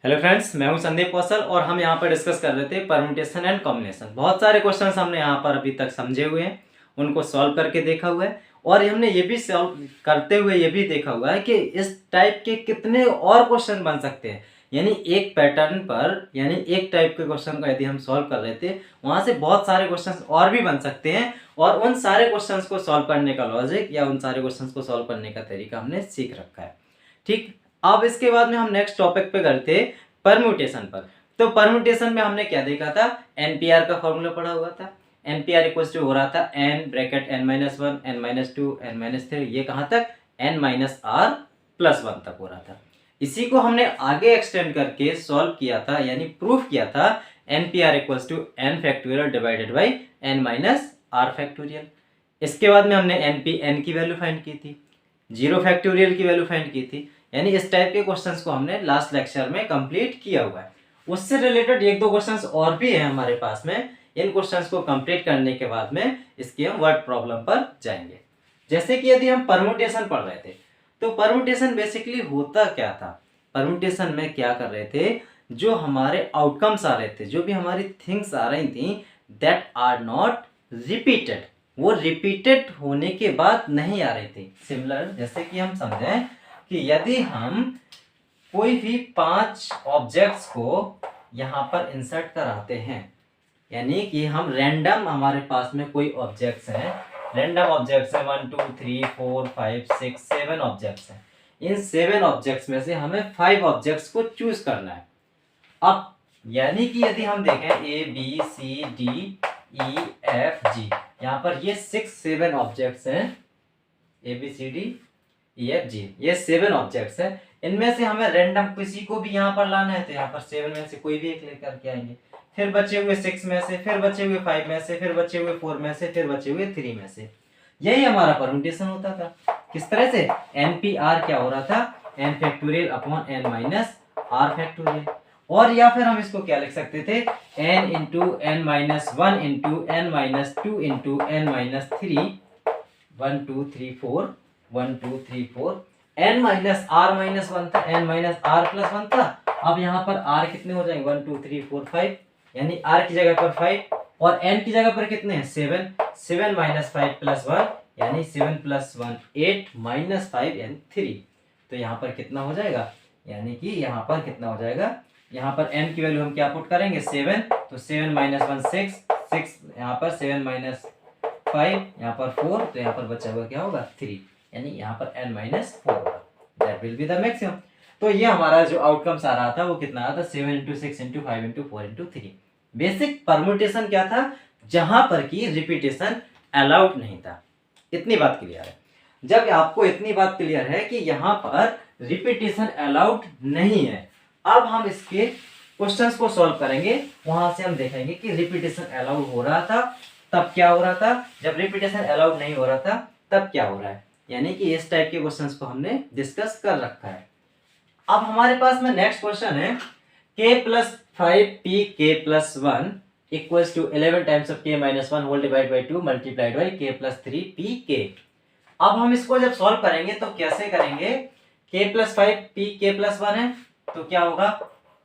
Hello friends, मैं हूं संदीप कौशल और हम यहां पर डिस्कस कर रहे थे परम्यूटेशन एंड कॉम्बिनेशन। बहुत सारे क्वेश्चंस हमने यहां पर अभी तक समझे हुए हैं, उनको सॉल्व करके देखा हुआ है और हमने ये भी सॉल्व करते हुए ये भी देखा हुआ है कि इस टाइप के कितने और क्वेश्चन बन सकते हैं। यानी एक पैटर्न पर यानी एक टाइप के क्वेश्चन को यदि हम सॉल्व कर रहे थे, वहां से बहुत सारे क्वेश्चन और भी बन सकते हैं और उन सारे क्वेश्चन को सॉल्व करने का लॉजिक या उन सारे क्वेश्चन को सॉल्व करने का तरीका हमने सीख रखा है। ठीक, अब इसके बाद में हम नेक्स्ट टॉपिक पे करते परम्यूटेशन पर। तो परम्यूटेशन में हमने क्या देखा था, एनपीआर का फॉर्मूला पढ़ा हुआ था। एनपीआर इक्वल टू हो रहा था N bracket n-1 n-2 n-3, ये कहाँ तक n-r+1 तक हो रहा था। इसी को हमने आगे एक्सटेंड करके सॉल्व किया था, यानी प्रूफ किया था NPR equal to n factorial divided by n-r factorial. इसके बाद में हमने n की वैल्यू फाइंड की थी, 0 फैक्टोरियल की वैल्यू फाइंड की थी। यानी इस टाइप के क्वेश्चंस को हमने लास्ट लेक्चर में कंप्लीट किया हुआ है। उससे रिलेटेड एक दो क्वेश्चंस और भी हैं हमारे पास में। इन क्वेश्चंस को कंप्लीट करने के बाद में इसकी हम वर्ड प्रॉब्लम पर जाएंगे। जैसे कि यदि हम परम्यूटेशन पढ़ रहे थे, तो परम्यूटेशन बेसिकली होता क्या था। परम्यूटेशन में क्या कर रहे थे, जो हमारे आउटकम्स आ रहे थे, जो भी हमारी थिंग्स आ रही थी, दैट आर नॉट रिपीटेड, वो रिपीटेड होने के बाद नहीं आ रही थी। सिमिलर जैसे कि हम समझें कि यदि हम कोई भी 5 ऑब्जेक्ट्स को यहाँ पर इंसर्ट कराते हैं, यानी कि हम रैंडम, हमारे पास में कोई ऑब्जेक्ट्स हैं, रैंडम ऑब्जेक्ट्स हैं 1 2 3 4 5 6 7 ऑब्जेक्ट्स हैं। इन 7 ऑब्जेक्ट्स में से हमें 5 ऑब्जेक्ट्स को चूज करना है। अब यानी कि यदि हम देखें A B C D E F G, यहाँ पर ये 6-7 ऑब्जेक्ट्स हैं, A B C D E F G, ये 7 ऑब्जेक्ट्स हैं। इनमें से हमें रैंडम किसी को भी यहाँ पर लाना है, तो यहाँ पर 7 में से कोई भी एक लेकर के आएंगे, फिर बचे हुए 6 में से, फिर बचे हुए 5 में से, फिर बचे हुए 4 में से, फिर बचे हुए 3 में से। यही हमारा परम्यूटेशन होता था। किस तरह से, NPR क्या हो रहा था, n factorial upon n-r factorial. और या फिर हम इसको क्या लिख सकते थे, n into n-1 into n-2 into n-3, 1 2 3 4 1 2 3 4, n-r-1 था, n-r+1 था। अब यहाँ पर r कितने हो जाएंगे, 1 2 3 4 5, यानी r की जगह पर 5 और n की जगह पर कितने हैं, 7। 7 - 5 + 1, यानी 7 + 1 8 - 5 यानी 3। तो यहाँ पर कितना हो जाएगा, यानी कि यहाँ पर कितना हो जाएगा, यहाँ पर n की वैल्यू हम क्या पुट करेंगे, 7, तो 7 - 1 6, 6 यहाँ पर 7 - 5 यहाँ पर 4, तो यहाँ पर बचा हुआ क्या होगा, 3, यानी यहाँ पर n-4 होगा। That will be the maximum. तो ये हमारा जो आउटकम्स आ रहा था वो कितना आ रहा था, 7 × 6 × 5 × 4 × 3। बेसिक परम्यूटेशन क्या था, जहां पर की रिपीटेशन अलाउड नहीं था। इतनी बात क्लियर है। जब आपको इतनी बात क्लियर है कि यहाँ पर रिपीटेशन अलाउड नहीं है, अब हम इसके क्वेश्चंस को सॉल्व करेंगे। वहां से हम देखेंगे कि रिपीटेशन अलाउड हो रहा था तब क्या हो रहा था, जब रिपीटेशन अलाउड नहीं हो रहा था तब क्या हो रहा है। यानी कि इस टाइप के क्वेश्चंस को हमने डिस्कस कर रखा है। अब हमारे पास में नेक्स्ट क्वेश्चन है, k + 5p k + 1 equals to 11 times of k - 1 whole divide by 2 multiplied by k + 3pk। अब हम इसको जब सॉल्व करेंगे तो कैसे करेंगे, k + 5p k + 1 है, तो क्या होगा,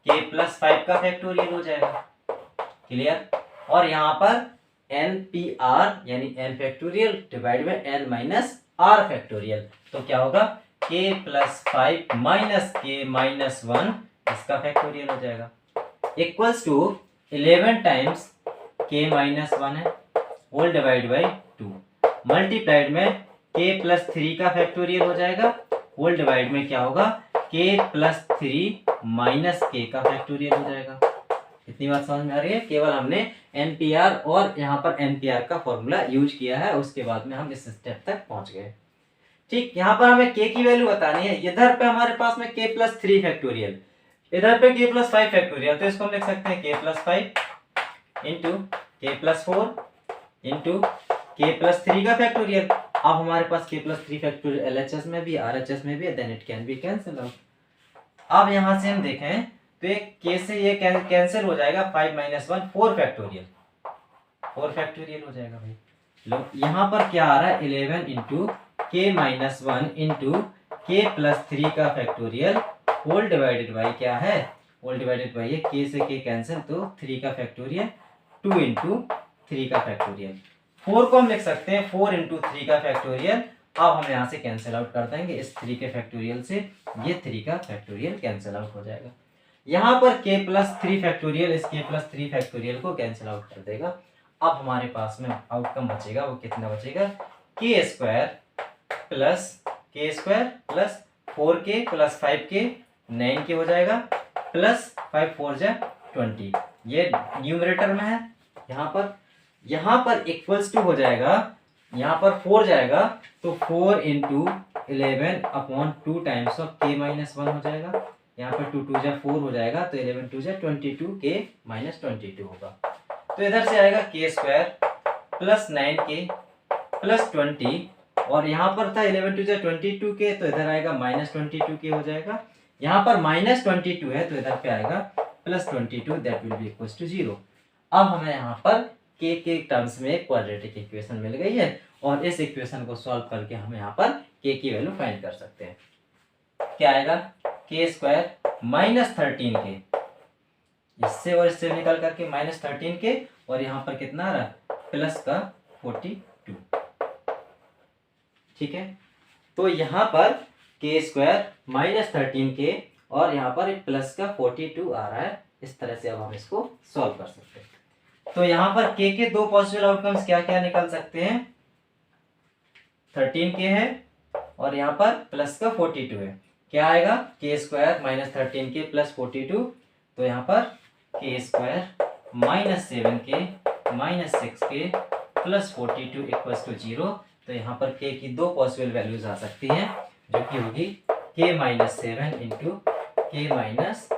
k + 5 का फैक्टोरियल हो जाएगा। क्लियर। और यहाँ पर NPR यानी n factorial divide by n - r factorial, तो क्या होगा, k + 5 - k - 1 इसका फैक्टोरियल हो जाएगा, इक्वल्स टू 11 टाइम्स k - 1 है होल डिवाइड बाई 2 मल्टीप्लाइड में k + 3 का फैक्टोरियल हो जाएगा, होल डिवाइड में क्या होगा, k + 3 - k का फैक्टोरियल हो जाएगा। इतनी बात समझ में आ रही है। केवल हमने NPR और यहाँ पर NPR का फॉर्मूला यूज किया है, उसके बाद में हम इस स्टेप तक पहुंच गए। ठीक, यहाँ पर हमें k की वैल्यू बतानी है। इधर पे हमारे पास में k + 3 फैक्टोरियल, इधर पे k + 5 फैक्टोरियल, तो इसको हम लिख सकते हैं k + 5 into k + 4 into k + 3 का फैक्टोरियल। अब हमारे पास k + 3 फैक्टोरियल LHS में भी RHS में भी है, then it can be cancel out. अब यहाँ से हम देखें तो एक k से ये कैंसिल हो जाएगा, 5 - 1 4 फैक्टोरियल, 4 फैक्टोरियल हो जाएगा भाई। लो यहाँ पर क्या आ रहा है, 11 इंटू k - 1 इंटू k + 3 का फैक्टोरियल होल डिवाइडेड बाई क्या है, होल डिवाइडेड बाई ये k से k कैंसिल, तो 3 का फैक्टोरियल 2 इंटू 3 का फैक्टोरियल। 4 को हम लिख सकते हैं 4 इंटू 3 का फैक्टोरियल। अब हम यहाँ से कैंसिल आउट कर देंगे इस 3 के फैक्टोरियल से, ये 3 का फैक्टोरियल कैंसिल आउट हो जाएगा। यहाँ पर k प्लस 3 फैक्टोरियल इस k प्लस 3 फैक्टोरियल को कैंसिल आउट कर देगा। अब हमारे पास में आउटकम बचेगा, वो कितना बचेगा, k square plus 4k plus 5k 9k हो जाएगा, प्लस 5 4 जा 20, ये न्यूमरेटर में है। यहाँ पर इक्वल्स टू हो जाएगा, यहाँ पर 4 जाएगा तो 4 into 11 upon 2 times of k minus 1 हो जाएगा। यहाँ पर 2 2 जा 4 हो जाएगा, तो 11 2 जा 22 k माइनस 22 होगा। तो इधर से आएगा k square plus 9k plus 20, और यहाँ पर था 11 2 जा 22k, तो इधर आएगा माइनस 22k हो जाएगा। यहाँ पर माइनस 22 है तो इधर पे आएगा plus 22, that will be equals to 0। अब हमें यहाँ पर k के टर्म्स में एक क्वाड्रेटिक इक्वेशन मिल गई है, और इस इक्वेशन को सॉल्व करके हम यहाँ पर k की वैल्यू फाइंड कर सकते हैं। क्या आएगा, k स्क्वायर माइनस 13k, इससे और इससे निकल करके माइनस 13k, और यहाँ पर कितना आ रहा, प्लस का 42। ठीक है, तो यहाँ पर k स्क्वायर माइनस 13k और यहाँ पर एक प्लस का 42 आ रहा है। इस तरह से अब हम इसको सॉल्व कर सकते हैं। तो यहाँ पर k के दो पॉसिबल आउटकम्स क्या क्या निकल सकते हैं, 13k है और यहाँ पर प्लस का 42 है। क्या आएगा, k square minus 13k plus 42, तो यहाँ पर k square minus 7k minus 6k plus 42 equals to 0। तो यहाँ पर k की दो पॉसिबल वैल्यूज आ सकती हैं, जो कि होगी k minus 7 into k minus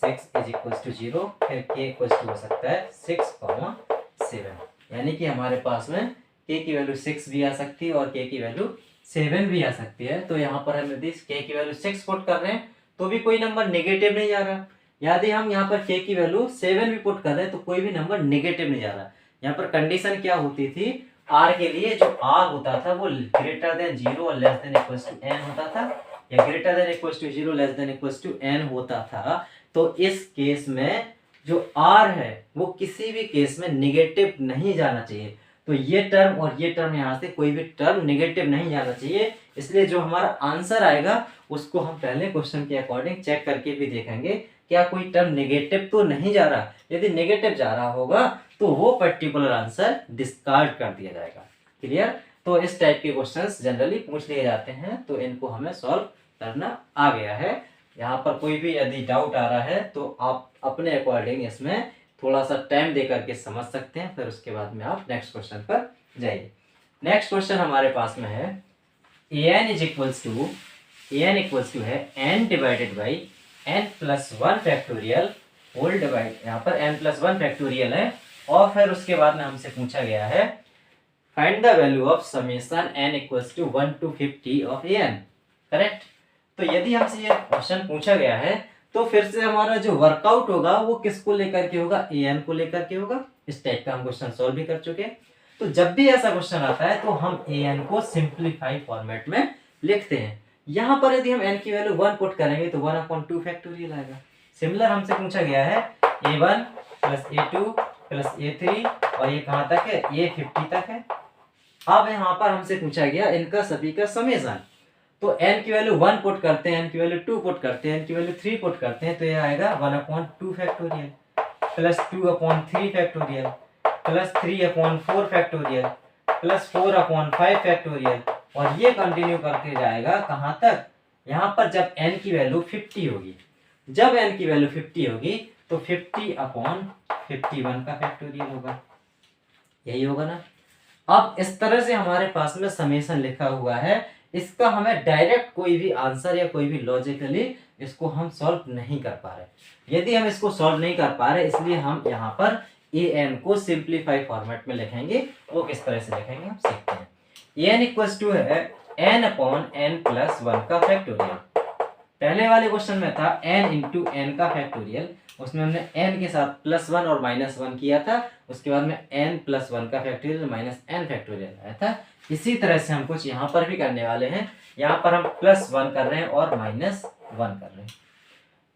6 is equals to 0, फिर k इक्वल्स टू हो सकता है 6,7, यानी कि हमारे पास में k की वैल्यू 6 भी आ सकती है और k की वैल्यू 7 भी आ सकती है। तो यहाँ पर हम यदि k की वैल्यू 6 पुट कर रहे हैं तो भी कोई नंबर नेगेटिव नहीं जा रहा, यदि हम यहाँ पर k की वैल्यू 7 भी पुट कर रहे हैं तो कोई भी नंबर नेगेटिव नहीं जा रहा। यहाँ पर कंडीशन क्या होती थी, r के लिए जो r होता था वो ग्रेटर देन 0 और less than equals to n होता था, या greater than equals to 0 less than equals to n होता था। तो इस केस में जो r है वो किसी भी केस में नेगेटिव नहीं जाना चाहिए। तो ये टर्म और ये टर्म यहाँ से कोई भी टर्म नेगेटिव नहीं जाना चाहिए, इसलिए जो हमारा आंसर आएगा उसको हम पहले क्वेश्चन के अकॉर्डिंग चेक करके भी देखेंगे क्या कोई टर्म नेगेटिव तो नहीं जा रहा। यदि नेगेटिव जा रहा होगा तो वो पर्टिकुलर आंसर डिस्कार्ड कर दिया जाएगा। क्लियर, तो इस टाइप के क्वेश्चंस जनरली पूछ लिए जाते हैं, तो इनको हमें सॉल्व करना आ गया है। यहाँ पर कोई भी यदि डाउट आ रहा है तो आप अपने अकॉर्डिंग इसमें थोड़ा सा टाइम दे करके समझ सकते हैं, फिर उसके बाद में आप नेक्स्ट क्वेश्चन पर जाइए। नेक्स्ट क्वेश्चन हमारे पास में है an इक्वल्स टू है n divided by n plus 1 factorial whole divide, यहाँ पर n प्लस 1 फैक्टोरियल है, और फिर उसके बाद में हमसे पूछा गया है find the value of summation n equals to 1 to 50 of an। Correct, तो यदि हमसे ये क्वेश्चन पूछा गया है तो फिर से हमारा जो वर्कआउट होगा वो किसको लेकर के होगा, an को लेकर के होगा। इस टाइप का हम क्वेश्चन सॉल्व भी कर चुके हैं। तो जब भी ऐसा क्वेश्चन आता है तो हम an को सिंप्लीफाई फॉर्मेट में लिखते हैं। यहाँ पर यदि हम n की वैल्यू 1 पुट करेंगे तो 1/2 फैक्टोरियल आएगा। सिमिलर हमसे पूछा गया है a1 plus a2 plus a3, और ये कहाँ तक है, a50 तक है। अब यहाँ पर हमसे पूछा गया इनका सभी का समेशन, तो n की वैल्यू 1 पुट करते हैं, n की वैल्यू 2 पुट करते हैं, n की वैल्यू 3 पुट करते हैं, तो ये आएगा 1/2 factorial plus 2/3 factorial plus 3/4 factorial plus 4/5 factorial, और ये कंटिन्यू करके जाएगा कहाँ तक, यहाँ पर जब n की वैल्यू 50 होगी, जब n की वैल्यू 50 होगी तो 50/51 का फैक्टोरियल होगा, यही होगा ना। अब इस तरह से हमारे पास में समेशन लिखा हुआ है, इसका हमें डायरेक्ट कोई भी आंसर या कोई भी लॉजिकली इसको हम सॉल्व नहीं कर पा रहे। यदि हम इसको सॉल्व नहीं कर पा रहे इसलिए हम यहाँ पर an को सिंप्लीफाई फॉर्मेट में लिखेंगे। वो किस तरह से लिखेंगे हम सीखते हैं। an इक्वल्स टू है n/n प्लस 1 का फैक्टोरियल। पहले वाले क्वेश्चन में था n इंटू n का फैक्टोरियल, उसमें हमने n के साथ +1 और -1 किया था, उसके बाद में n प्लस 1 का फैक्टोरियल माइनस n फैक्टोरियल आया था। इसी तरह से हम कुछ यहाँ पर भी करने वाले हैं। यहाँ पर हम +1 कर रहे हैं और -1 कर रहे हैं।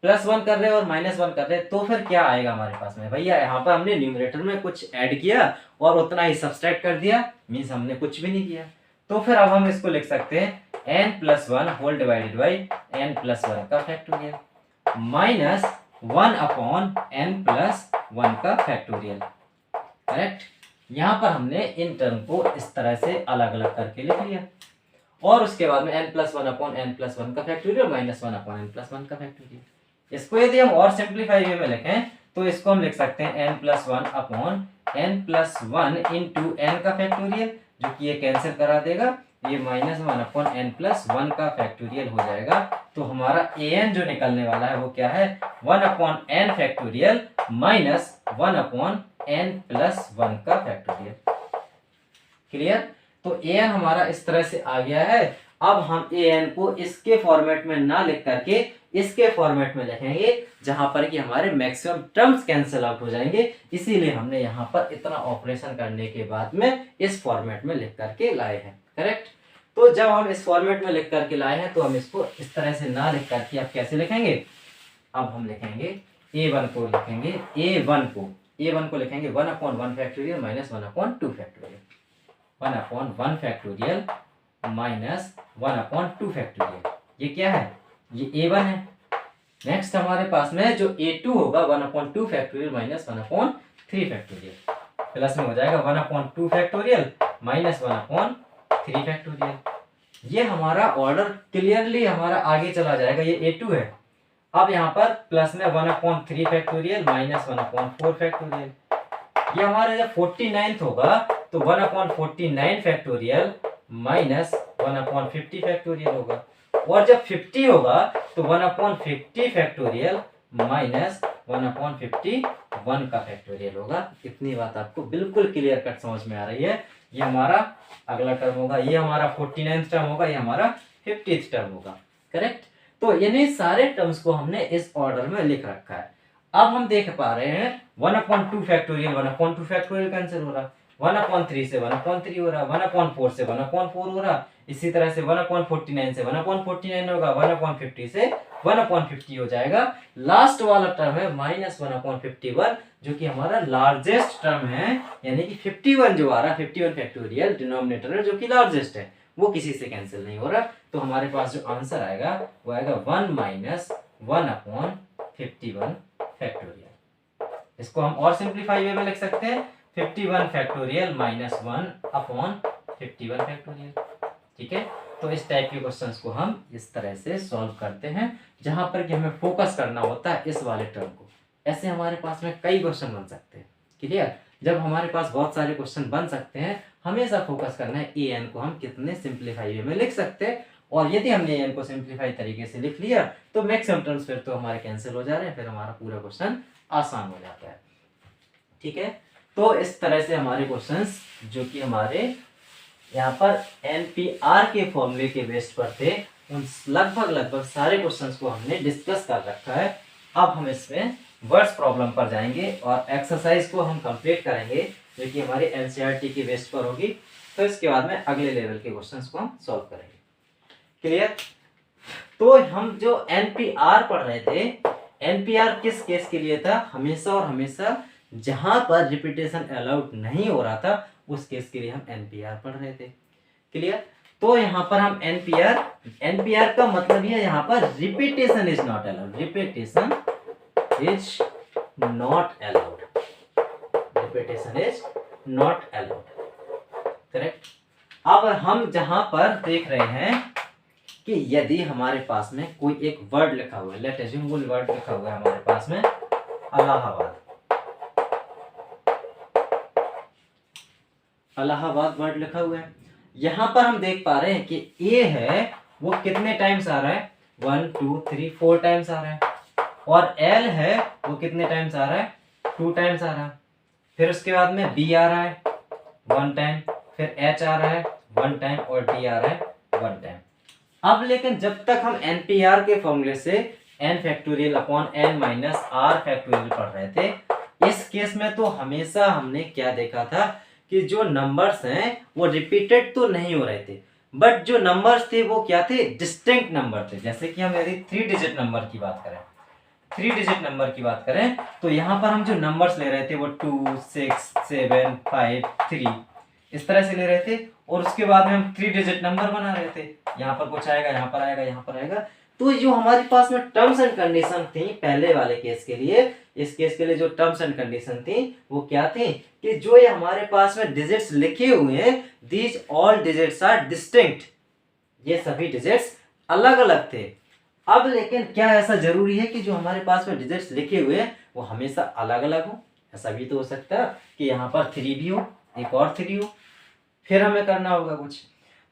+1 कर रहे हैं और -1 कर रहे हैं, तो फिर क्या आएगा हमारे पास में भैया, यहाँ पर हमने न्यूमरेटर में कुछ ऐड किया और उतना ही सब्सट्रैक्ट कर दिया, मीन्स हमने कुछ भी नहीं किया। तो फिर अब हम इसको लिख सकते हैं n+1 whole divided by n+1 का फैक्टोरियल -1/n+1 का फैक्टोरियल। करेक्ट। यहाँ पर हमने इन टर्म को इस तरह से अलग अलग करके लिख लिया और उसके बाद में n+1/n+1 का फैक्टोरियल -1/n+1 का फैक्टोरियल। इसको यदि हम और सिंप्लीफाई वे में लिखें तो इसको हम लिख सकते हैं n+1/n+1 इंटू n का फैक्टोरियल, जो कि ये कैंसिल करा देगा, ये -1/n+1 का फैक्टोरियल हो जाएगा। तो हमारा an जो निकलने वाला है वो क्या है, 1/n फैक्टोरियल -1/n+1 का फैक्टोरियल। क्लियर। तो an हमारा इस तरह से आ गया है। अब हम an को इसके फॉर्मेट में ना लिख करके इसके फॉर्मेट में लिखेंगे, जहां पर कि हमारे मैक्सिमम टर्म्स कैंसिल आउट हो जाएंगे, इसीलिए हमने यहां पर इतना ऑपरेशन करने के बाद में इस फॉर्मेट में लिख करके लाए हैं। करेक्ट। तो जब हम इस फॉर्मेट में लिख करके लाए हैं तो हम इसको इस तरह से ना लिख करके अब कैसे लिखेंगे, अब हम लिखेंगे a1 को लिखेंगे a1 को लिखेंगे 1/1 फैक्टोरियल -1/2 फैक्टोरियल, 1/1 फैक्टोरियल -1/2 फैक्टोरियल। ये क्या है, ये a1 है। नेक्स्ट हमारे पास में जो a2 होगा 1/2 फैक्टोरियल -1/3 फैक्टोरियल, प्लस में हो जाएगा 1/2 फैक्टोरियल -1/3 फैक्टोरियल। ये हमारा ऑर्डर क्लियरली हमारा आगे चला जाएगा, ये a2 है। अब यहाँ पर प्लस में 1/3 फैक्टोरियल -1/4 फैक्टोरियल। ये हमारा जब 49th होगा तो 1/49 फैक्टोरियल -1/50 फैक्टोरियल होगा, और जब 50 होगा तो 1/50 फैक्टोरियल -1/51 का फैक्टोरियल होगा। इतनी बात आपको बिल्कुल क्लियर कट समझ में आ रही है। ये हमारा अगला टर्म होगा, ये हमारा 49th टर्म होगा, ये हमारा 50th टर्म होगा। करेक्ट। तो यानी सारे टर्म्स को हमने इस ऑर्डर में लिख रखा है। अब हम देख पा रहे हैं 1/2 फैक्टोरियल 1/2 फैक्टोरियल कैंसिल हो रहा, 1/3 से 1/3 हो रहा, 1/4 से 1/4 हो रहा, इसी तरह से 1/49 से 1/49 होगा, 1/50 से 1/50 हो जाएगा। लास्ट वाला टर्म है -1/51, जो कि हमारा लार्जेस्ट टर्म है, यानी कि 51 जो आ रहा है 51 फैक्टोरियल डिनोमिनेटर है, जो कि लार्जेस्ट है, वो किसी से कैंसिल नहीं हो रहा। तो हमारे पास जो आंसर आएगा वो आएगा 1 - 1/51 फैक्टोरियल। इसको हम और सिंप्लीफाई वे में लिख सकते हैं 51 फैक्टोरियल -1/51 फैक्टोरियल। ठीक है। तो इस टाइप के क्वेश्चंस को हम इस तरह से सॉल्व करते हैं, जहां पर कि हमें फोकस करना होता है इस वाले टर्म को। ऐसे हमारे पास में कई क्वेश्चन बन सकते हैं। क्लियर। जब हमारे पास बहुत सारे क्वेश्चन बन सकते हैं, हमेशा फोकस करना है an को हम कितने सिंप्लीफाई वे में लिख सकते हैं, और यदि हमने an को सिंप्लीफाई तरीके से लिख लिया तो मैक्सिमम टर्म्स फिर तो हमारे कैंसिल हो जा रहे हैं, फिर हमारा पूरा क्वेश्चन आसान हो जाता है। ठीक है। तो इस तरह से हमारे क्वेश्चंस जो कि हमारे यहाँ पर NPR के फॉर्मूले के बेस पर थे, उन लगभग सारे क्वेश्चंस को हमने डिस्कस कर रखा है। अब हम इसमें वर्ड्स प्रॉब्लम पर जाएंगे और एक्सरसाइज को हम कंप्लीट करेंगे, जो कि हमारी NCERT की बेस पर होगी। तो इसके बाद में अगले लेवल के क्वेश्चंस को हम सॉल्व करेंगे। क्लियर। तो हम जो NPR पढ़ रहे थे, NPR किस केस के लिए था, हमेशा और हमेशा जहां पर रिपीटेशन अलाउड नहीं हो रहा था उस केस के लिए हम NPR पढ़ रहे थे। क्लियर। तो यहाँ पर हम NPR का मतलब है यहाँ पर repetition is not allowed, repetition is not allowed, repetition is not allowed. Correct. अब हम जहां पर देख रहे हैं कि यदि हमारे पास में कोई एक वर्ड लिखा हुआ है, लेट अज्यूम वो वर्ड लिखा हुआ है हमारे पास में इलाहाबाद, इलाहाबाद वर्ड लिखा हुआ है। यहां पर हम देख पा रहे हैं कि ए है वो कितने टाइम्स आ रहा है, 1 2 3 4 टाइम्स आ रहा है, और एल है वो कितने टाइम्स आ रहा है, 2 टाइम्स आ रहा है। फिर उसके बाद में बी आ रहा है 1 टाइम, फिर एच आ रहा है 1 टाइम, और डी आ रहा है 1 टाइम। अब लेकिन जब तक हम NPR के फॉर्मूले से n factorial upon n minus r factorial पढ़ रहे थे, इस केस में तो हमेशा हमने क्या देखा था कि जो नंबर्स हैं वो रिपीटेड तो नहीं हो रहे थे, बट जो नंबर्स थे वो क्या थे, डिस्टिंक्ट नंबर थे। जैसे कि हम यदि 3 डिजिट नंबर की बात करें, 3 डिजिट नंबर की बात करें तो यहाँ पर हम जो नंबर्स ले रहे थे वो 2, 6, 7, 5, 3 इस तरह से ले रहे थे, और उसके बाद में हम 3 डिजिट नंबर बना रहे थे। यहाँ पर कुछ आएगा, यहाँ पर आएगा, यहाँ पर आएगा। तो जो हमारे पास में टर्म्स एंड कंडीशन थी पहले वाले केस के लिए, इस केस के लिए जो टर्म्स एंड कंडीशन थी वो क्या थी कि जो ये हमारे पास में डिजिट्स लिखे हुए हैं, these all digits are distinct, ये सभी डिजिट्स अलग अलग थे। अब लेकिन क्या ऐसा जरूरी है कि जो हमारे पास में डिजिट्स लिखे हुए हैं वो हमेशा अलग अलग हो? ऐसा भी तो हो सकता है कि यहाँ पर 3 भी हो, एक और 3 हो, फिर हमें करना होगा कुछ।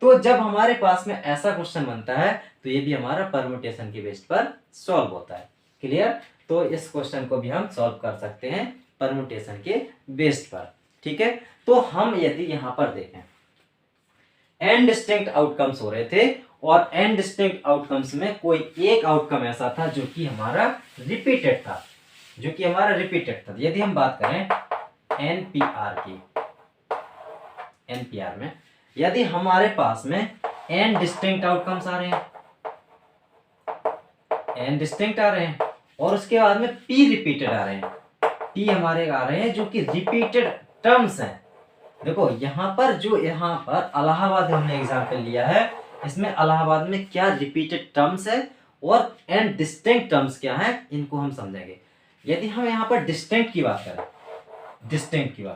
तो जब हमारे पास में ऐसा क्वेश्चन बनता है तो ये भी हमारा परम्यूटेशन के बेस पर सॉल्व होता है। क्लियर? तो इस क्वेश्चन को भी हम सॉल्व कर सकते हैं परम्यूटेशन के बेस पर। ठीक है, तो हम यदि यहाँ पर देखें n डिस्टिंक्ट आउटकम्स हो रहे थे, और n डिस्टिंक्ट आउटकम्स में कोई एक आउटकम ऐसा था जो कि हमारा रिपीटेड था, यदि हम बात करें NPR की, NPR में यदि हमारे पास में n डिस्टिंक्ट आउटकम्स आ रहे हैं, और उसके बाद में p रिपीटेड आ रहे हैं, p हमारे आ रहे हैं जो कि रिपीटेड टर्म्स हैं। देखो यहाँ पर इलाहाबाद हमने एग्जाम्पल लिया है, इसमें इलाहाबाद में क्या रिपीटेड टर्म्स है और n डिस्टिंक्ट टर्म्स क्या है, इनको हम समझेंगे। यदि हम यहाँ पर डिस्टिंक्ट की बात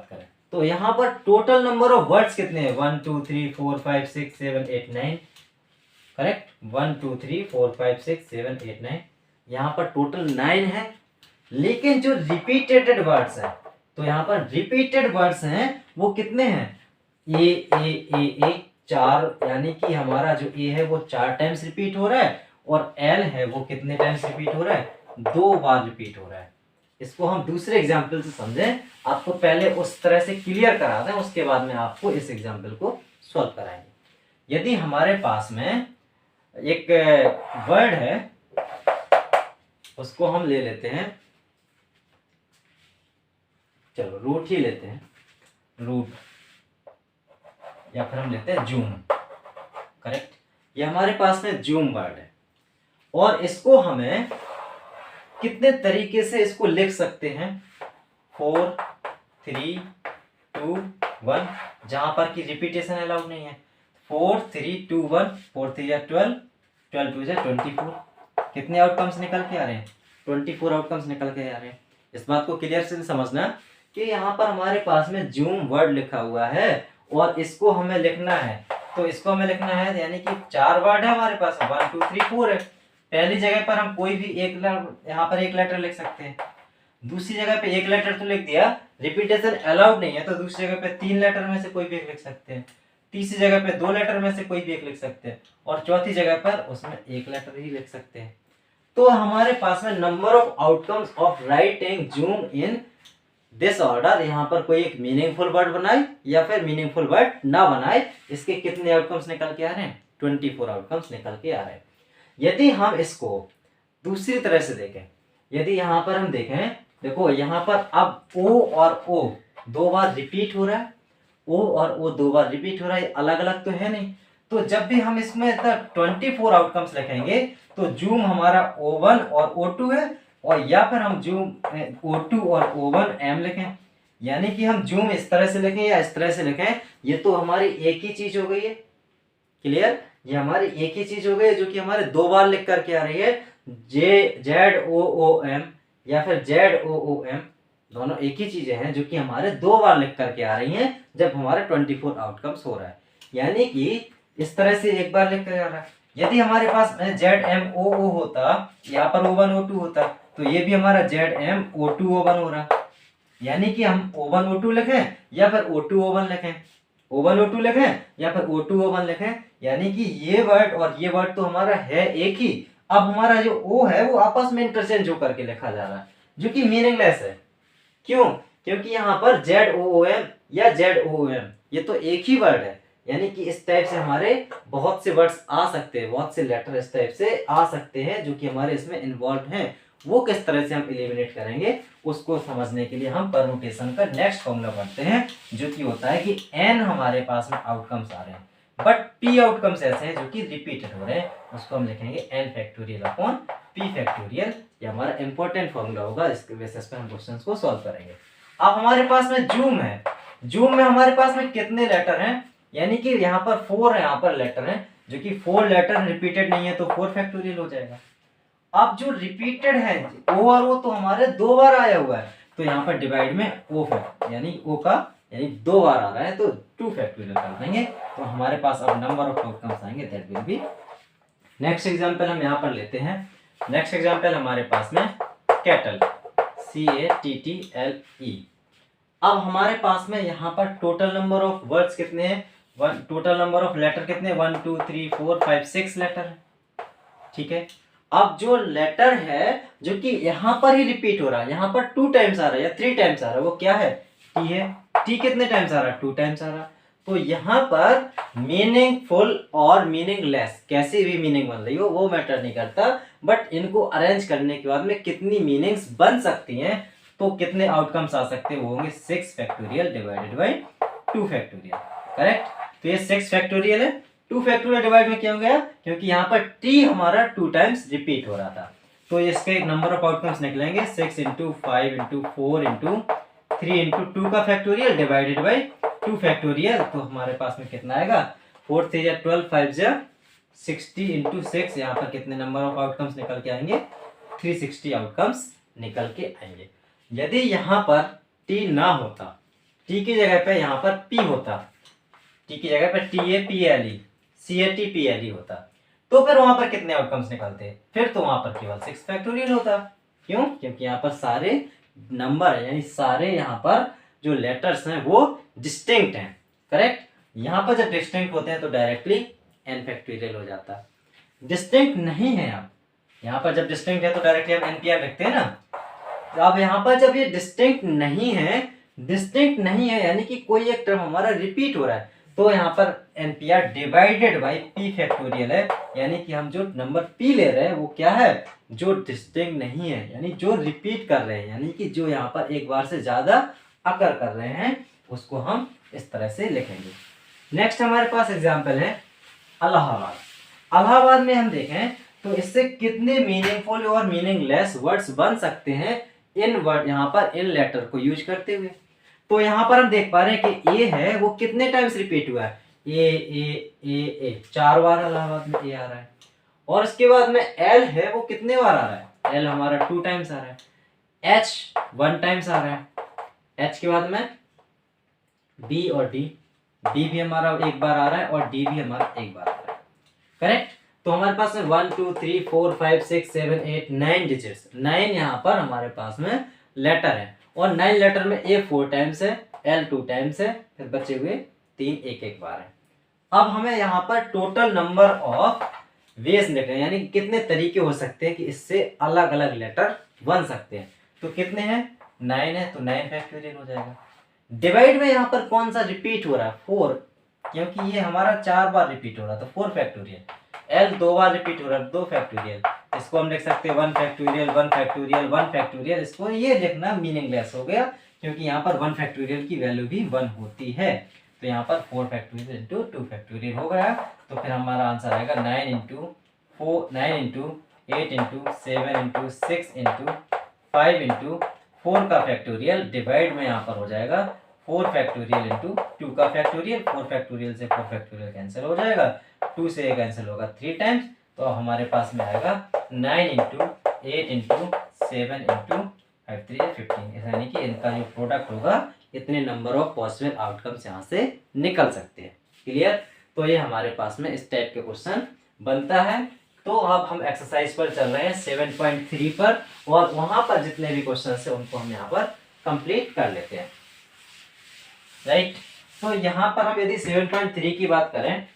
करें तो यहाँ पर टोटल नंबर ऑफ वर्ड्स कितने हैं? 1 2 3 4 5 6 7 8 9, करेक्ट? 1 2 3 4 5 6 7 8 9, यहाँ पर टोटल 9 है। लेकिन जो रिपीटेड वर्ड्स है, तो यहाँ पर रिपीटेड वर्ड्स हैं वो कितने हैं? ए 4, यानी कि हमारा जो ए है वो 4 टाइम्स रिपीट हो रहा है, और एल है वो कितने टाइम्स रिपीट हो रहा है? 2 बार रिपीट हो रहा है। इसको हम दूसरे एग्जाम्पल से समझें, आपको पहले उस तरह से क्लियर करा दें, उसके बाद में आपको इस एग्जाम्पल को सॉल्व कराएंगे। यदि हमारे पास में एक वर्ड है, उसको हम ले लेते हैं, चलो रूट ही लेते हैं, रूट, या फिर हम लेते हैं जूम, करेक्ट? ये हमारे पास में जूम वर्ड है, और इसको हमें कितने तरीके से इसको लिख सकते हैं? 4 3 2 1, जहां पर कि रिपीटेशन अलाउड नहीं है। 4 3 2 1, 4 3 12, 12 2 24, कितने आउटकम्स निकल के आ रहे हैं? 24 आउटकम्स निकल के आ रहे हैं। इस बात को क्लियर से समझना कि यहाँ पर हमारे पास में जूम वर्ड लिखा हुआ है, और इसको हमें लिखना है, तो इसको हमें लिखना है, यानी कि 4 वर्ड है हमारे पास, 1 2 3 4 है। पहली जगह पर हम कोई भी यहाँ पर एक लेटर लिख सकते हैं, दूसरी जगह पे एक लेटर तो लिख दिया, रिपीटेशन अलाउड नहीं है, तो दूसरी जगह पे 3 लेटर में से कोई भी एक लिख सकते हैं, तीसरी जगह पे 2 लेटर में से कोई भी एक लिख सकते हैं, और चौथी जगह पर उसमें एक लेटर ही लिख सकते हैं। तो हमारे पास में number of outcomes of writing zoom in this order, यहाँ पर कोई एक मीनिंगफुल वर्ड बनाए या फिर मीनिंगफुल वर्ड ना बनाए, इसके कितने आउटकम्स निकल के आ रहे हैं? 24 आउटकम्स निकल के आ रहे हैं। यदि हम इसको दूसरी तरह से देखें, यदि यहाँ पर हम देखें, देखो यहाँ पर अब ओ और ओ 2 बार रिपीट हो रहा है, ओ और ओ 2 बार रिपीट हो रहा है, अलग अलग तो है नहीं। तो जब भी हम इसमें 24 आउटकम्स लिखेंगे तो जूम हमारा O1 और O2 है, और या फिर हम जूम O2 और O1 M लिखें, यानी कि हम जूम इस तरह से लिखें या इस तरह से लिखें, ये तो हमारी एक ही चीज हो गई है। क्लियर? ये हमारी एक ही चीज हो गई है, जो कि हमारे 2 बार लिख करके आ रही है, ZOOM या फिर ZOOM, दोनों एक ही चीजें हैं जो कि हमारे 2 बार लिख करके आ रही हैं जब हमारे 24 आउटकम्स हो रहा है। यानी कि इस तरह से एक बार लिख कर आ रहा है। यदि हमारे पास ZMOO होता, यहाँ पर O1 O2 होता, तो ये भी हमारा ZMO2 O1 हो रहा, यानी कि हम O1 O2 लिखें या फिर O2 O1 लिखें, O1 O2 लिखें या फिर O2 O1 लिखें, यानी कि ये वर्ड और ये वर्ड तो हमारा है एक ही। अब हमारा जो O है वो आपस में इंटरचेंज होकर के लिखा जा रहा है, जो कि मीनिंगलेस है। क्यों? क्योंकि यहाँ पर ZOOM या ZOOM ये तो एक ही वर्ड है, यानी कि इस टाइप से हमारे बहुत से वर्ड्स आ सकते हैं, बहुत से लेटर इस टाइप से आ सकते हैं जो कि हमारे इसमें इन्वॉल्व हैं। वो किस तरह से हम एलिमिनेट करेंगे उसको समझने के लिए हम परम्यूटेशन का नेक्स्ट फॉर्मूला पढ़ते हैं, जो कि होता है कि n हमारे पास में आउटकम्स आ रहे हैं, बट p आउटकम्स ऐसे हैं जो कि रिपीटेड हो रहे हैं, उसको हम लिखेंगे n factorial upon P factorial, ये हमारा इंपॉर्टेंट फॉर्मूला होगा, इसके बेसिस पे हम क्वेश्चन को सॉल्व करेंगे। अब हमारे पास में जूम है, जूम में हमारे पास में कितने लेटर हैं, यानी कि यहाँ पर 4 है, यहाँ पर लेटर है, जो कि 4 लेटर रिपीटेड नहीं है तो 4 फैक्टोरियल हो जाएगा। अब जो रिपीटेड है ओ और ओ तो हमारे 2 बार आया हुआ है, तो यहाँ पर डिवाइड में ओ फैक्ट यानी ओ का यानी 2 बार आ रहा है तो 2 फैक्टोरियल कर देंगे, तो हमारे पास अब नंबर ऑफ आउटकम्स आएंगे that will B. Next example हम यहाँ पर लेते हैं। नेक्स्ट एग्जांपल हमारे पास में कैटल, CATTLE। अब हमारे पास में यहाँ पर टोटल नंबर ऑफ वर्ड्स कितने हैं, टोटल नंबर ऑफ लेटर कितने, 1 2 3 4 5 6 लेटर है, ठीक है। अब जो लेटर है जो कि यहाँ पर ही रिपीट हो रहा है, यहाँ पर 2 टाइम्स आ रहा है या 3 टाइम्स आ रहा है, वो क्या है, टी है। टी कितने टाइम्स आ रहा है, 2 टाइम्स आ रहा है। तो यहाँ पर मीनिंगफुल और मीनिंगलेस कैसी भी मीनिंग बन रही हो वो मैटर नहीं करता, बट इनको अरेंज करने के बाद में कितनी मीनिंग्स बन सकती हैं, तो कितने आउटकम्स आ सकते हैं, वो होंगे 6 factorial divided by 2 factorial, correct. तो ये 6 फैक्टोरियल है, 2 फैक्टोरियल डिवाइड में क्या हो गया, क्योंकि यहाँ पर टी हमारा 2 टाइम्स रिपीट हो रहा था, तो इसके नंबर ऑफ आउटकम्स निकलेंगे 6 × 5 × 4 × 3 × 2 का फैक्टोरियल डिवाइडेड बाई 2 फैक्टोरियल। तो हमारे पास में कितना आएगा, 4 3 या 12 5 या 60 × 6, यहाँ पर कितने नंबर ऑफ आउटकम्स निकल के आएंगे, 360 आउटकम्स निकल के आएंगे। यदि यहाँ पर टी ना होता, टी की जगह पे यहाँ पर पी होता, टी की जगह पर TAPLE CATPLE होता, तो फिर वहां पर कितने आउटकम्स निकलते, फिर तो वहां पर केवल 6 फैक्टोरियल होता। क्यों, क्योंकि यहाँ पर सारे नंबर यानी सारे यहाँ पर जो लेटर्स हैं वो डिस्टिंक्ट हैं, करेक्ट। यहाँ पर जब डिस्टिंक्ट होते हैं तो डायरेक्टली n फैक्टोरियल हो जाता, डिस्टिंक्ट नहीं है। आप यहाँ पर जब डिस्टिंक्ट है तो डायरेक्टली हम NPR लिखते हैं ना, तो अब यहाँ पर जब ये डिस्टिंक्ट नहीं है, डिस्टिंक्ट नहीं है यानी कि कोई एक टर्म हमारा रिपीट हो रहा है, तो यहाँ पर NPR divided by p factorial है, यानी कि हम जो नंबर p ले रहे हैं वो क्या है, जो डिस्टिंक्ट नहीं है, यानी जो रिपीट कर रहे हैं, यानी कि जो यहाँ पर एक बार से ज्यादा अकर कर रहे हैं, उसको हम इस तरह से लिखेंगे। नेक्स्ट हमारे पास एग्जाम्पल है इलाहाबाद। इलाहाबाद में हम देखें तो इससे कितने मीनिंगफुल और मीनिंगलेस वर्ड्स बन सकते हैं इन वर्ड, यहाँ पर इन लेटर को यूज करते हुए। तो यहाँ पर हम देख पा रहे हैं कि ए है वो कितने टाइम्स रिपीट हुआ है, ए 4 बार इलाहाबाद में ए आ रहा है, और इसके बाद में एल है वो कितने बार आ रहा है, एल हमारा 2 टाइम्स आ रहा है, एच 1 टाइम्स आ रहा है, एच के बाद में बी और डी, डी भी हमारा 1 बार आ रहा है और डी भी हमारा 1 बार आ रहा है, करेक्ट। तो हमारे पास में 1 2 3 4 5 6 7 8 9 डिजिट्स, 9 यहाँ पर हमारे पास में लेटर है, और 9 लेटर में ए 4 टाइम्स है, एल 2 टाइम्स है, फिर बचे हुए 3 1 बार है। अब हमें यहाँ पर टोटल नंबर ऑफ वेज लिखना है, यानी कितने तरीके हो सकते हैं कि इससे अलग अलग लेटर बन सकते हैं, तो कितने हैं, 9 है तो 9 फैक्टोरियल हो जाएगा। डिवाइड में यहाँ पर कौन सा रिपीट हो रहा है, 4, क्योंकि ये हमारा 4 बार रिपीट हो रहा था, 4 फैक्टोरियल। एल 2 बार रिपीट हो रहा है, 2 फैक्टोरियल। इसको हम लिख सकते हैं 1 फैक्टोरियल 1 फैक्टोरियल 1 फैक्टोरियल। इसको ये लिखना मीनिंगलेस हो गया, क्योंकि यहाँ पर 1 फैक्टोरियल की वैल्यू भी 1 होती है, तो यहाँ पर 4 फैक्टोरियल इंटू 2 फैक्टोरियल हो गया। तो फिर हमारा आंसर आएगा 9 into 8 into 7 into 6 into 5 into 4 का फैक्टोरियल, डिवाइड में यहाँ पर हो जाएगा 4 फैक्टोरियल इंटू 2 का फैक्टोरियल। 4 फैक्टोरियल से 4 फैक्टोरियल कैंसिल हो जाएगा, 2 से ये कैंसिल होगा 3 टाइम्स, तो हमारे पास में आएगा 9 इंटू 8 इंटू 7 इंटू 5 3 15, यानी कि इनका जो प्रोडक्ट होगा इतने नंबर ऑफ पॉसिबल आउटकम्स यहाँ से निकल सकते हैं। क्लियर, तो ये हमारे पास में इस टाइप के क्वेश्चन बनता है। तो अब हम एक्सरसाइज पर चल रहे हैं 7.3 पर, और वहां पर जितने भी क्वेश्चन है उनको हम यहाँ पर कंप्लीट कर लेते हैं, राइट। तो यहाँ पर हम यदि 7.3 की बात करें,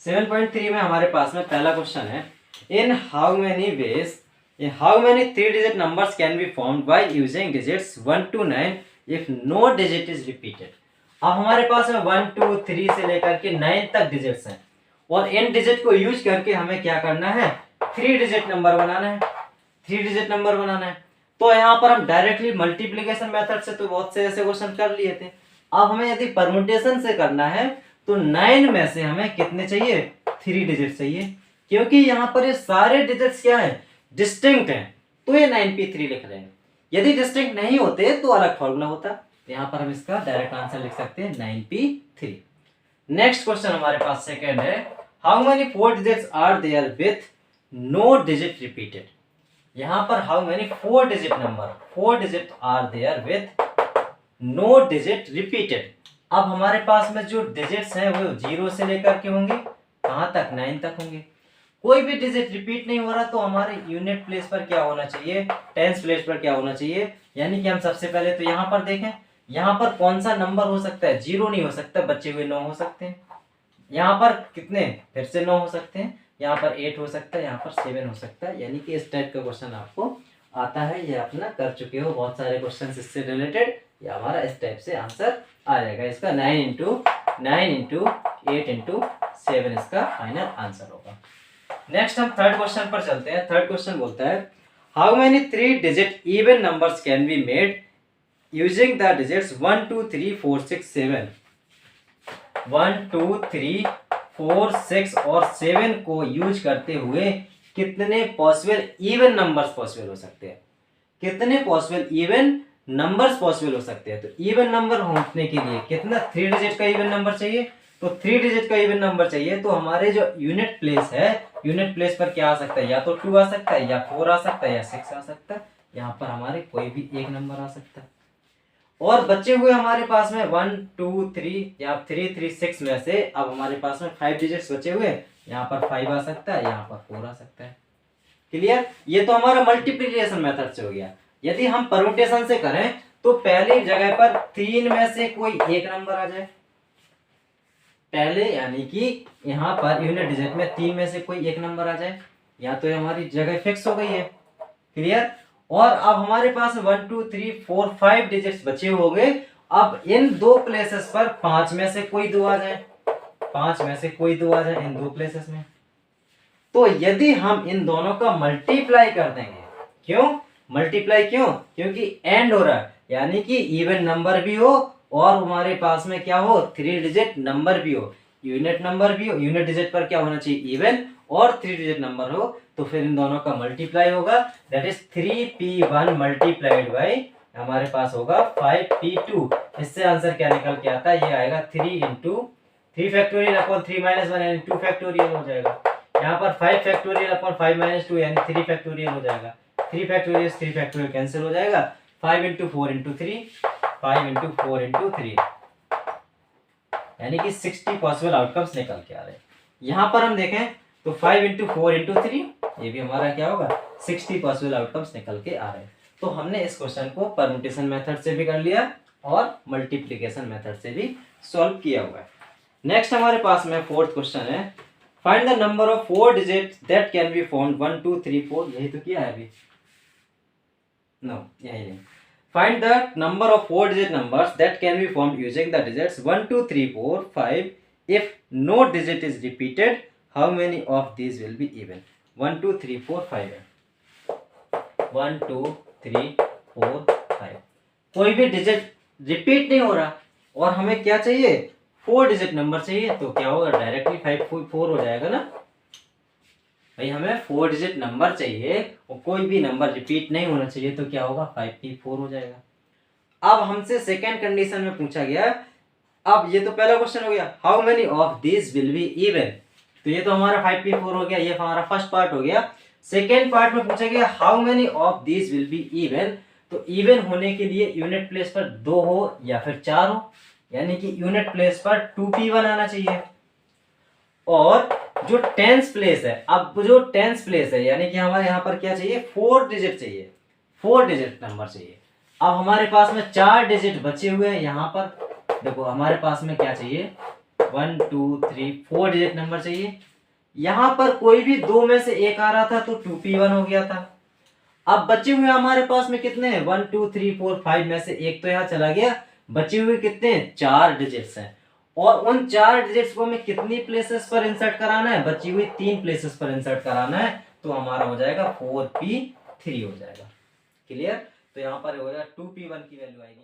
में हमारे पास में पहला क्वेश्चन है, in how many 3 digit numbers can be formed by using digits 1 to 9 if no digit is repeated. अब हमारे पास में 1 2 3 से लेकर के 9 तक डिजिट्स हैं, और इन डिजिट को यूज करके हमें क्या करना है, 3 डिजिट नंबर बनाना है, 3 डिजिट नंबर बनाना है। तो यहाँ पर हम डायरेक्टली मल्टीप्लीकेशन मेथड से तो बहुत से ऐसे क्वेश्चन कर लिए थे, अब हमें यदि परमुटेशन से करना है तो 9 में से हमें कितने चाहिए, 3 डिजिट चाहिए, क्योंकि यहाँ पर ये सारे डिजिट्स क्या है, डिस्टिंक्ट हैं, तो ये 9p3 लिख रहे हैं। यदि डिस्टिंक्ट नहीं होते तो अलग फॉर्मूला होता। यहाँ पर हम इसका डायरेक्ट आंसर लिख सकते हैं 9p3। नेक्स्ट क्वेश्चन हमारे पास सेकंड है, how many 4 digits are there with no digit repeated. यहाँ पर how many 4 digit number, 4 digit are there with no digit repeated. अब हमारे पास में जो डिजिट्स हैं वो 0 से लेकर के होंगे कहाँ तक, 9 तक होंगे। कोई भी डिजिट रिपीट नहीं हो रहा तो हमारे यूनिट प्लेस पर क्या होना चाहिए, टेंस प्लेस पर क्या होना चाहिए। यानी कि हम सबसे पहले तो यहाँ पर देखें, यहाँ पर कौन सा नंबर हो सकता है, 0 नहीं हो सकता, बचे हुए 9 हो सकते हैं। यहाँ पर कितने, फिर से 9 हो सकते हैं, यहाँ पर 8 हो सकता है, यहाँ पर 7 हो सकता है। यानी कि इस टाइप का क्वेश्चन आपको आता है, ये अपना कर चुके हो बहुत सारे क्वेश्चन इससे रिलेटेड। ये हमारा इस टाइप से आंसर आ जाएगा। इसका 9 इंटू 8 इंटू 7 इसका फाइनल आंसर होगा। नेक्स्ट हम थर्ड क्वेश्चन पर चलते हैं। थर्ड क्वेश्चन बोलता है, how many 3 digit even numbers can be made using the digits 1 2 3 4 6 7। 1 2 3 4 6 और 7 को यूज करते हुए कितने पॉसिबल इवन नंबर्स पॉसिबल हो सकते हैं, कितने पॉसिबल इवन नंबर्स पॉसिबल हो सकते हैं। तो इवन नंबर होने के लिए कितना, 3 डिजिट का इवन नंबर चाहिए, तो 3 डिजिट का इवन नंबर चाहिए। तो हमारे जो यूनिट प्लेस है, यूनिट प्लेस पर क्या आ सकता है, या तो 2 आ सकता है, या 4 आ सकता है, या 6 आ सकता है। यहाँ पर हमारे कोई भी एक नंबर आ सकता है। और बचे हुए हमारे पास में 1 2 3 या 3 3 6 में से अब हमारे पास में 5 डिजिट्स बचे हुए, यहाँ पर 5 आ सकता है, यहाँ पर 4 आ सकता है। क्लियर, ये तो हमारा मल्टीप्लिकेशन मेथड से हो गया। यदि हम परमुटेशन से करें तो पहली जगह पर 3 में से कोई एक नंबर आ जाए पहले, यानी कि यहाँ पर यूनिट डिजिट में 3 में से कोई एक नंबर आ जाए, या तो हमारी जगह फिक्स हो गई है। क्लियर, और अब हमारे पास 1 2 3 4 5 डिजिट्स बचे हो गए। अब इन दो प्लेसेस पर 5 में से कोई 2 आ जाए, 5 में से कोई 2 आ जाए इन दो प्लेसेस में। तो यदि हम इन दोनों का मल्टीप्लाई कर देंगे, क्यों मल्टीप्लाई, क्यों, क्योंकि एंड हो रहा है, यानी कि इवन नंबर भी हो और हमारे पास में क्या हो, 3 डिजिट नंबर भी हो, यूनिट नंबर भी हो, यूनिट डिजिट पर क्या होना चाहिए, इवन, और 3 डिजिट नंबर हो, तो फिर इन दोनों का मल्टीप्लाई होगा। That is 3p1 multiplied by हमारे पास होगा 5p2। इससे आंसर क्या निकल के आता है, ये आएगा 3 इंटू 3 फैक्टोरियल अपॉन 3 माइनस 1 यानी 2 फैक्टोरियल हो जाएगा। यहाँ पर 5 फैक्टोरियल अपॉन 5 माइनस 2 यानी 3 फैक्टोरियल हो जाएगा। 3 फैक्टोरियल कैंसिल हो जाएगा। 5 इंटू 4 इंटू 3, 5 इंटू 4 इंटू 3, यानी कि 60 पॉसिबल आउटकम्स निकल के आ रहे हैं। यहाँ पर हम देखें तो 5 इंटू 4 इंटू 3, ये भी हमारा क्या होगा, 60 पॉसिबल आउटकम्स निकल के आ रहे हैं। तो हमने इस क्वेश्चन को परम्यूटेशन मेथड से भी कर लिया और मल्टीप्लिकेशन मेथड से भी सॉल्व किया हुआ है। नेक्स्ट हमारे पास में फोर्थ क्वेश्चन है, find the number of 4 digits that can be found 1 2 3 4। यही तो किया है अभी, नो यही नहीं। Find the number of 4 digit numbers that can be formed using the digits 1 2 3 4 5. If no digit is repeated, how many of these will be even? 1 2 3 4 5 है, 1 2 3 4 5। कोई भी डिजिट रिपीट नहीं हो रहा और हमें क्या चाहिए, 4 डिजिट नंबर चाहिए, तो क्या होगा, डायरेक्टली 5 4 हो जाएगा ना भाई। हमें 4 डिजिट नंबर चाहिए और कोई भी नंबर रिपीट नहीं होना चाहिए, तो क्या होगा, 5p4 हो जाएगा। अब हमसे सेकेंड कंडीशन में पूछा गया, अब ये तो पहला क्वेश्चन हो गया, how many of this will be even. तो ये तो हमारा 5p4 हो गया, ये हमारा फर्स्ट पार्ट हो गया। सेकेंड पार्ट में पूछा गया how many of this will be even. तो इवन होने के लिए यूनिट प्लेस पर 2 हो या फिर 4 हो, यानी कि यूनिट प्लेस पर 2p1 आना चाहिए। और जो टेंस प्लेस है, अब जो टेंस प्लेस है यानी कि हमारे यहाँ पर क्या चाहिए, 4 डिजिट चाहिए, 4 डिजिट नंबर चाहिए। अब हमारे पास में 4 डिजिट बचे हुए हैं, यहाँ पर देखो हमारे पास में क्या चाहिए, 1 2 3 4 डिजिट नंबर चाहिए। यहाँ पर कोई भी 2 में से एक आ रहा था तो 2p1 हो गया था। अब बचे हुए हमारे पास में कितने हैं, 1 2 3 4 5 में से एक तो यहाँ चला गया, बचे हुए कितने, 4 डिजिट्स हैं। और उन 4 डिजिट्स को हमें कितनी प्लेसेस पर इंसर्ट कराना है, बची हुई 3 प्लेसेस पर इंसर्ट कराना है, तो हमारा हो जाएगा 4p3 हो जाएगा। क्लियर, तो यहाँ पर हो जाएगा 2p1 की वैल्यू आएगी